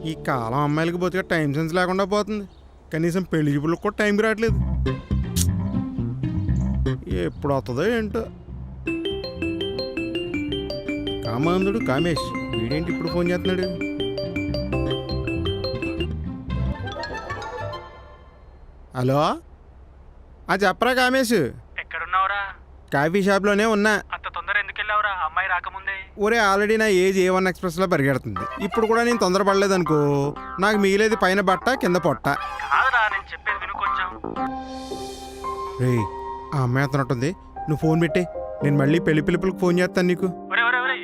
ఈ కాలం అమ్మాయిలకి బొత్తిగా టైం సెన్స్ లేకుండా పోతుంది. కనీసం పెళ్లి చూపులకు కూడా టైంకి రావట్లేదు. ఎప్పుడు వస్తుందో ఏంటో. కామాంధుడు కామేష్ వీడేంటి ఇప్పుడు ఫోన్ చేస్తున్నాడు? హలో, చెప్పరా కామేష్. ఎక్కడున్నావురా? కాఫీ షాప్లోనే ఉన్నా. అంత తొందర ఎందుకు వెళ్ళావురా అమ్మాయి రాకముందే? ఒరే, ఆల్రెడీ నా ఏజ్ A1 ఎక్స్ప్రెస్లో పరిగెడుతుంది. ఇప్పుడు కూడా నేను తొందరపడలేదు అనుకో, నాకు మిగిలేది పైన బట్ట కింద పొట్ట. కాదురా, నేను చెప్పేది విను కొంచెం. రే, ఆ అమ్మాయి అతనట్టుంది. నువ్వు ఫోన్ పెట్టే, నేను మళ్ళీ పెళ్లి పిలుపులకు ఫోన్ చేస్తాను నీకు. ఒరే ఒరే ఒరే,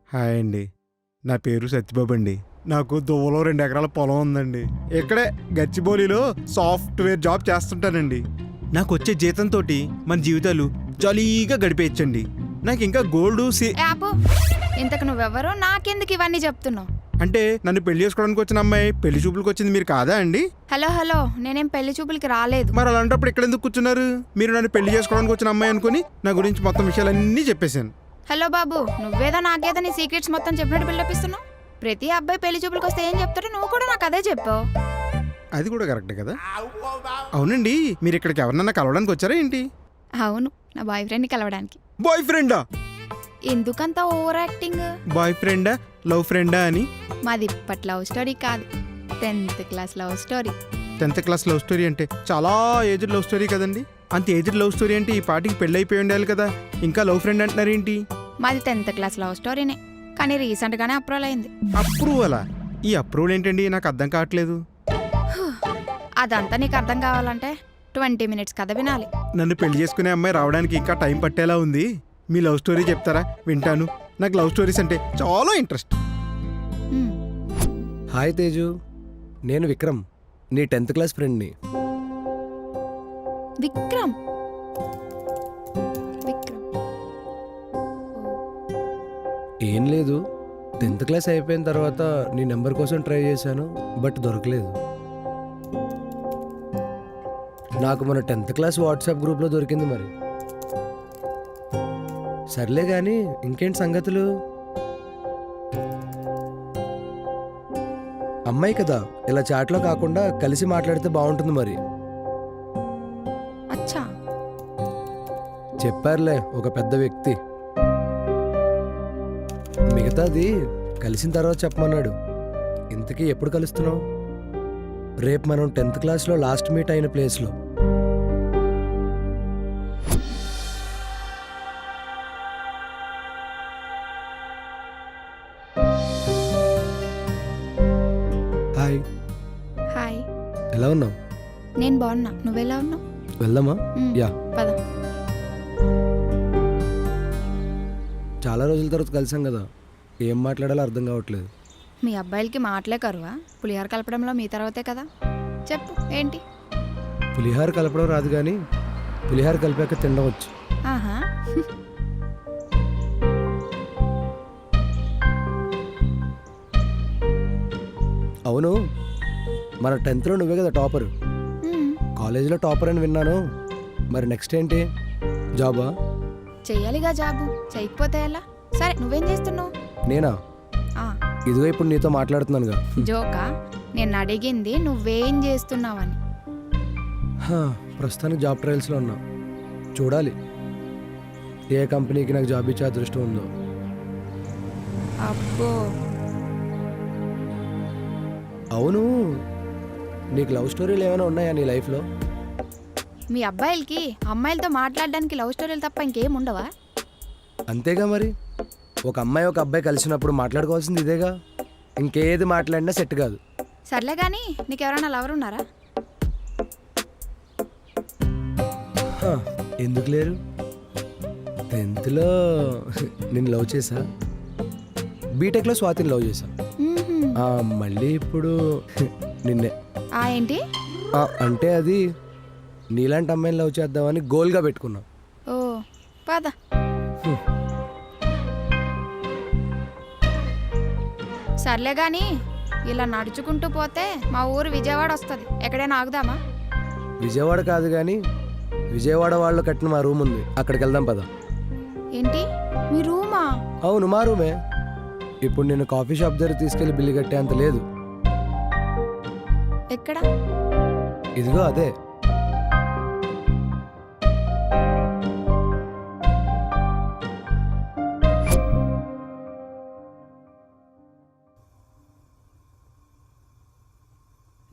హాయ్ అండి, నా పేరు సత్యబాబు అండి. నాకు దువ్వలో 2 ఎకరాల పొలం ఉందండి. ఇక్కడే గచ్చిబౌలిలో సాఫ్ట్వేర్ జాబ్ చేస్తుంటానండి. నాకు వచ్చే జీతంతో మన జీవితాలు జాలీగా గడిపేయచ్చండి. నాకు ఇంకా గోల్డ్ ఆపు. ఇంతకు నువ్వెవరో నాకెందుకు ఇవన్నీ చెప్తున్నావు? అంటే నన్ను పెళ్లి చేసుకోవడానికి వచ్చిన అమ్మాయి పెళ్లి చూపులకు వచ్చింది మీరు కాదా అండి? హలో, నేనేం పెళ్లి చూపులకి రాలేదు. మరి అలాంటప్పుడు ఇక్కడ ఎందుకు కూర్చున్నారు? మీరు నన్ను పెళ్లి చేసుకోవడానికి వచ్చిన అమ్మాయి అనుకుని నా గురించి మొత్తం విషయాలన్నీ చెప్పేశాను. హలో బాబు, నువ్వేదో నాకేదో నీ సీక్రెట్స్ మొత్తం చెప్పినట్టు పిల్లపిస్తున్నావు. ప్రతి అబ్బాయి పెళ్లి చూపులకు వస్తే ఏం చెప్తాడో నువ్వు కూడా నాకు అదే చెప్పావు. అది కూడా కరెక్టే కదా. అవునండి, మీరు ఇక్కడికి ఎవరినన్నా కలవడానికి వచ్చారా ఏంటి? అవును, నా బాయ్ ఫ్రెండ్ని కలవడానికి. బాయ్ ఫ్రెండా? ఎందుకంత ఓవర్ యాక్టింగ్? బాయ్ ఫ్రెండా లవ్ ఫ్రెండా అని? మాది ఇప్పటి లవ్ స్టోరీ కాదు, 10th class love story. 10th class love story అంటే చాలా ఏజ్డ్ లవ్ స్టోరీ కదండి. అంత ఏజ్డ్ లవ్ స్టోరీ అంటే ఈ పాటికి పెళ్ళి అయిపోయి ఉండాలి కదా, ఇంకా లవ్ ఫ్రెండ్ అంటున్నారు ఏంటి? మాది 10th క్లాస్ లవ్ స్టోరీనే, కానీ రీసెంట్గానే అప్రూవల్ అయింది. అప్రూవలా? ఈ అప్రూవల్ ఏంటండి, నాకు అర్థం కావట్లేదు. అదంతా నీకు అర్థం కావాలంటే 20 minutes కథ వినాలి. నన్ను పెళ్లి చేసుకునే అమ్మాయి రావడానికి ఇంకా టైం పట్టేలా ఉంది. మీ లవ్ స్టోరీ చెప్తారా? వింటాను. నాకు లవ్ స్టోరీస్ అంటే చాలా ఇంట్రెస్ట్. హాయ్ తేజు, నేను విక్రమ్, నీ 10th క్లాస్ ఫ్రెండ్ని. విక్రమ్? ఏం లేదు, 10th క్లాస్ అయిపోయిన తర్వాత నీ నెంబర్ కోసం ట్రై చేశాను, బట్ దొరకలేదు. నాకు మన 10th క్లాస్ వాట్సాప్ గ్రూప్లో దొరికింది. మరి సర్లే కానీ ఇంకేంటి సంగతులు? అమ్మాయి కదా, ఇలా చాట్లో కాకుండా కలిసి మాట్లాడితే బాగుంటుంది. మరి అచ్చా, చెప్పారులే ఒక పెద్ద వ్యక్తి. మిగతాది కలిసిన తర్వాత చెప్పమన్నాడు. ఇంతకీ ఎప్పుడు కలుస్తున్నావు? రేపు మనం 10th క్లాస్లో లాస్ట్ మీట్ అయిన ప్లేస్లో. హాయ్. హాయ్. ఎలా ఉన్నావు? నేను బాగున్నా, నువ్వెలా ఉన్నావు? వెళ్దామా? యా, పద. చాలా రోజుల తర్వాత కలిసాం కదా, ఏం మాట్లాడాలో అర్థం కావట్లేదు. మీ అబ్బాయిలకి మాటలే కరువా? పులిహోర కలపడంలో మీ తర్వాతే కదా. చెప్పు ఏంటి? పులిహార కలపడం రాదు కానీ పులిహార కలిపాక తినవచ్చు. ఆహా. అవును, మన 10th నువ్వే కదా టాపర్. కాలేజీలో టాపర్ అని విన్నాను. మరి నెక్స్ట్ ఏంటి? జాబా? చెయ్యాలిగా జాబు, చేయకపోతే ఎలా? సరే, నువ్వేం చేస్తున్నావు? నేనా? ఇదిగో ఇప్పుడు నీతో మాట్లాడుతున్నానుగా. జోకా? నేను అడిగింది నువ్వేం చేస్తున్నావని. ప్రస్తుతానికి జాబ్ ట్రయల్స్లో ఉన్నా. చూడాలి ఏ కంపెనీకి నాకు జాబ్ ఇచ్చే అదృష్టం ఉందో. అబ్బో. అవును, నీకు లవ్ స్టోరీలు ఏమైనా ఉన్నాయా నీ లైఫ్లో? మీ అబ్బాయిలకి అమ్మాయిలతో మాట్లాడడానికి లవ్ స్టోరీలు తప్ప ఇంకేం ఉండవా? అంతేగా మరి, ఒక అమ్మాయి ఒక అబ్బాయి కలిసినప్పుడు మాట్లాడుకోవాల్సింది ఇదేగా. ఇంకేది మాట్లాడినా సెట్ కాదు. సర్లే కానీ నీకెవరైనా లవర్ ఉన్నారా? ఎందుకు లేరు? 10thలో నేను లవ్ చేశా, బీటెక్లో స్వాతిని లవ్ చేశా, మళ్ళీ ఇప్పుడు నిన్నే. ఏంటి అంటే అది నీలాంటి అమ్మాయిని లవ్ చేద్దామని గోల్గా పెట్టుకున్నా. ఓ పద. సర్లే గాని ఇలా నడుచుకుంటూ పోతే మా ఊరు విజయవాడ వస్తుంది. ఎక్కడైనా ఆగుదామా? విజయవాడ కాదు కానీ విజయవాడ వాళ్ళు కట్టిన మా రూమ్ ఉంది, అక్కడికి వెళ్దాం పద. ఏంటి మీ రూమా? అవును మా రూమే. ఇప్పుడు నేను కాఫీ షాప్ దగ్గర తీసుకెళ్లి బిల్లు కట్టేంత లేదు. ఎక్కడ? ఇదిగో అదే.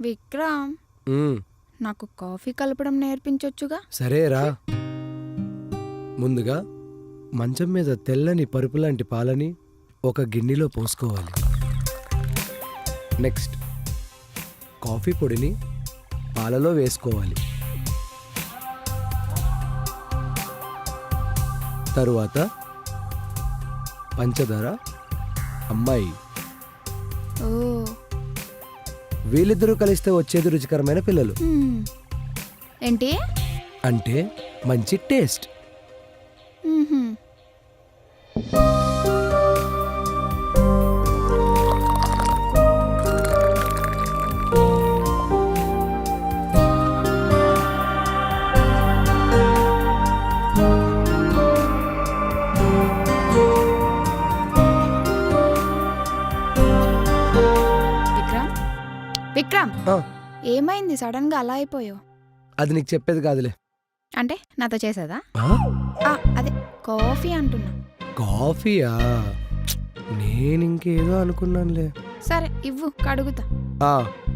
విక్రమ్, నాకు కాఫీ కలపడం నేర్పించొచ్చుగా? సరేరా. ముందుగా మంచం మీద తెల్లని పరుపు లాంటి పాలని ఒక గిన్నెలో పోసుకోవాలి. నెక్స్ట్ కాఫీ పొడిని పాలలో వేసుకోవాలి. తరువాత పంచదార, అమ్మాయి, ఓ వీళ్ళిద్దరూ కలిస్తే వచ్చేది రుచికరమైన పిల్లలు. ఏంటి అంటే మంచి టేస్ట్. మ్మ్హ్మ్. విక్రమ్, విక్రమ్, ఆ, ఏమైంది సడన్ గా అలా అయిపోయావు? అది నీకు చెప్పేది కాదులే. అంటే నాతో చేసేదా? ఆ? అదే కాఫీ అంటున్నా. కాఫీయా? నేను ఇంకేదో అనుకున్నానులే. సరే ఇవ్వు, కడుగుతా.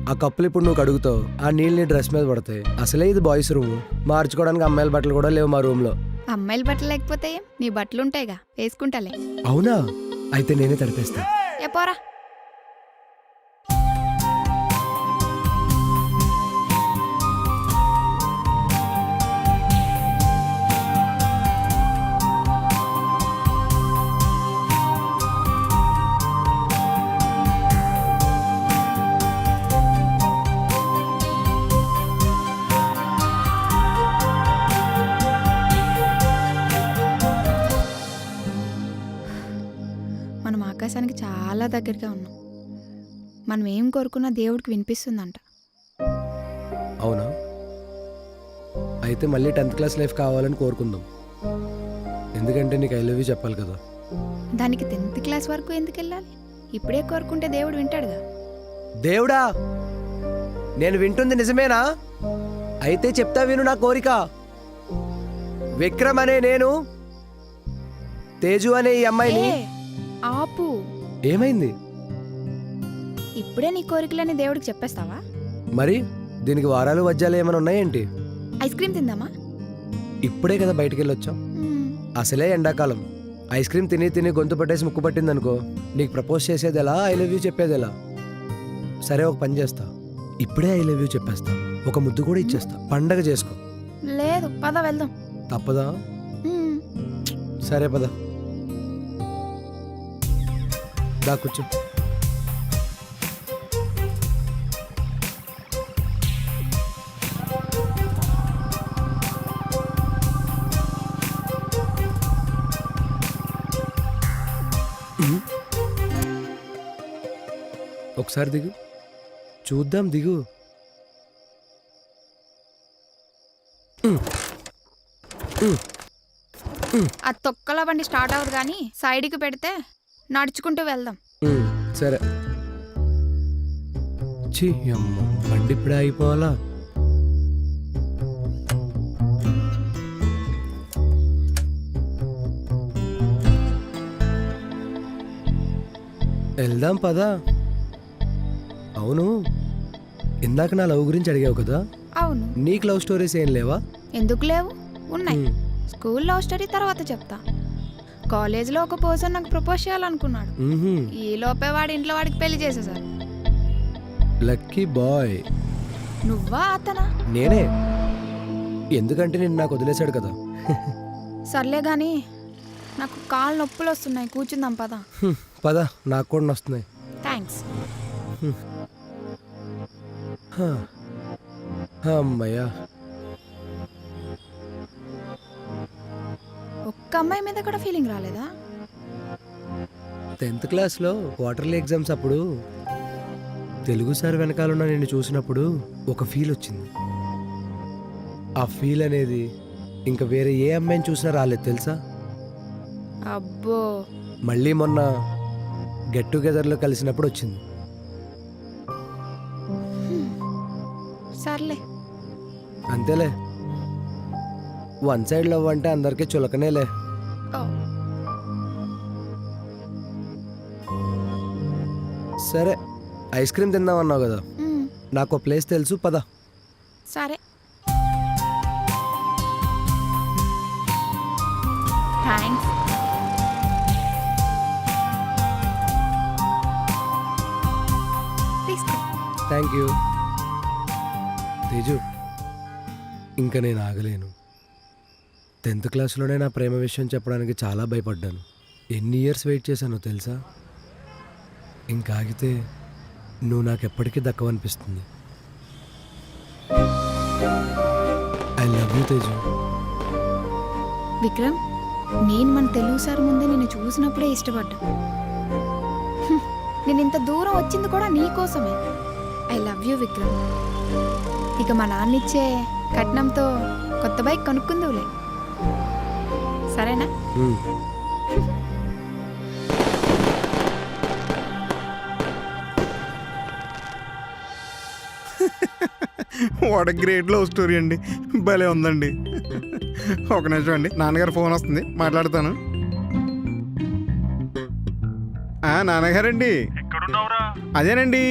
ఆ కప్పులు ఇప్పుడు నువ్వు కడుగుతావు, ఆ నీళ్ళు నీ డ్రెస్ మీద పడతాయి. అసలే ఇది బాయ్స్ రూమ్, మార్చుకోవడానికి అమ్మాయిల బట్టలు కూడా లేవు మా రూమ్ లో. అమ్మాయిల బట్టలు లేకపోతే ఏం? నీ బట్టలు ఉంటాయిగా, వేసుకుంటాలే. అవునా? అయితే నేనే తడిపేస్తా. ఏ పోరా. మనం ఆకాశానికి చాలా దగ్గరగా ఉన్నాం. మనం ఏం కోరుకున్నా దేవుడికి వినిపిస్తుందంట. అవునా? అయితే మళ్ళీ 10th క్లాస్ లైఫ్ కావాలని కోరుకుందాం. ఎందుకంటే నీకు ఐ లవ్ యూ చెప్పాలి కదా. దానికి 10th క్లాస్ వరకు ఎందుకు వెళ్ళాలి? ఇప్పుడే కోరుకుంటే దేవుడు వింటాడుగా. దేవుడా, నేను వింటుంది నిజమేనా? అయితే చెప్తా విను నా కోరిక. విక్రమ్ అనే నేను తేజు అనే ఈ అమ్మాయిని. ఏ, ఆపు. ఏమైంది? ఇప్పుడే నీ కోరికలని దేవుడికి చెప్పేస్తావా? మరి దీనికి వారాలు వజ్జాలు ఏమైనా ఉన్నాయేంటి? ఐస్ క్రీమ్ తిందామా? ఇప్పుడే కదా బయటికి వెళ్ళొచ్చాం. మ్మ్. అసలే ఎండాకాలం. ఐస్ క్రీమ్ తిని తిని గొంతు పట్టేసి ముక్కు పట్టిందనుకో, నీకు ప్రపోజ్ చేసేది ఎలా, ఐ లవ్ యూ చెప్పేది ఎలా? సరే ఒక పని చేస్తా, ఇప్పుడే ఐ లవ్ యూ చెప్పేస్తా, ఒక ముద్దు కూడా ఇచ్చేస్తా, పండగ చేసుకో. లేదు, పద వెళ్దాం. తప్పదా? మ్మ్. సరే పద. దా కూర్చో. ఒకసారి దిగు, చూద్దాం, దిగు. ఆ తొక్కల బండి స్టార్ట్ అవ్వదు కానీ సైడ్కి పెడితే నడుచుకుంటూ వెళ్దాం. సరే. ఛీ అమ్మ, బండి ఇప్పుడే అయిపోవాలా? వెళ్దాం పదా. అవును, ఇందాక నా లవ్ గురించి అడిగావు కదా. అవును. నీకు లవ్ స్టోరీస్ ఏం లేవా? ఎందుకు లేవు? ఉన్నాయి. స్కూల్ లవ్ స్టోరీ తర్వాత చెప్తా. కాలేజ్లో ఒక పర్సన్ నాకు ప్రపోజ్ చేయాలనుకున్నాడు. ఈ లోపే వాడి ఇంట్లో వాడికి పెళ్లి చేసేసారు. Lucky boy. నువ్వా అతనా? నేనే. ఎందుకంటే నేను నాకు వదిలేశాడు కదా. సర్లే గాని నాకు కాళ్ళు నొప్పులు వస్తున్నాయి, కూర్చుందాం పద. పద, నాకు కూడా వస్తున్నాయి. థ్యాంక్స్. అమ్మయ్యా. ఒక్క అమ్మాయి మీద కూడా ఫీలింగ్ రాలేదా? 10th క్లాస్లో క్వార్టర్లీ ఎగ్జామ్స్ అప్పుడు తెలుగు సార్ వెనకాలన్న నిన్ను చూసినప్పుడు ఒక ఫీల్ వచ్చింది. ఆ ఫీల్ అనేది ఇంకా వేరే ఏ అమ్మాయిని చూసినా రాలేదు తెలుసా. అబ్బో, మళ్ళీ మొన్న గెట్ టుగెదర్లో కలిసినప్పుడు వచ్చింది. సర్లే. అంతేలే, వన్ సైడ్ లవ్ అంటే అందరికీ చులకనేలే. ఓ, సరే, ఐస్ క్రీమ్ తిందామన్నావు కదా, మ్, నాకు ప్లేస్ తెలుసు, పద. సరే. థ్యాంక్స్. తీసుకో. Thank you. తేజు, ఇంకా నేను ఆగలేను. 10th క్లాస్లోనే నా ప్రేమ విషయం చెప్పడానికి చాలా భయపడ్డాను. ఎన్ని ఇయర్స్ వెయిట్ చేశానో తెలుసా. ఇంకా ఆగితే నువ్వు నాకు ఎప్పటికీ దక్కవనిపిస్తుంది. I love you Teju. Vikram, నేను మన తెలుగు సార్ ముందే నిన్ను చూసినప్పుడే ఇష్టపడ్డా. నేను ఇంత దూరం వచ్చింది కూడా నీ కోసమే. I love you Vikram. ఇక మా నాన్నిచ్చే కట్నంతో కొత్త బైక్ కొనుక్కుందువులే, సరేనా? మ్. వాట్ గ్రేట్ లవ్ స్టోరీ అండి, భలే ఉందండి. ఒక నిమిషం అండి, నాన్నగారు ఫోన్ వస్తుంది, మాట్లాడతాను. నాన్నగారండి, ఎక్కడున్నావురా? అదేనండి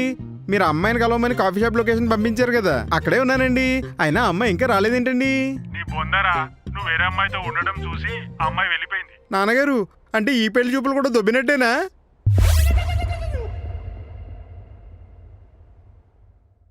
మీరు అమ్మాయిని కలవమని కాఫీ షాప్ లొకేషన్ పంపించారు కదా, అక్కడే ఉన్నానండి. అయినా అమ్మాయి ఇంకా రాలేదేంటండి? నీ బొందరా, నువ్వు వేరే అమ్మాయితో ఉండడం చూసి ఆ అమ్మాయి వెళ్ళిపోయింది. నాన్నగారు, అంటే ఈ పెళ్లి చూపులు కూడా దొబ్బినట్టేనా?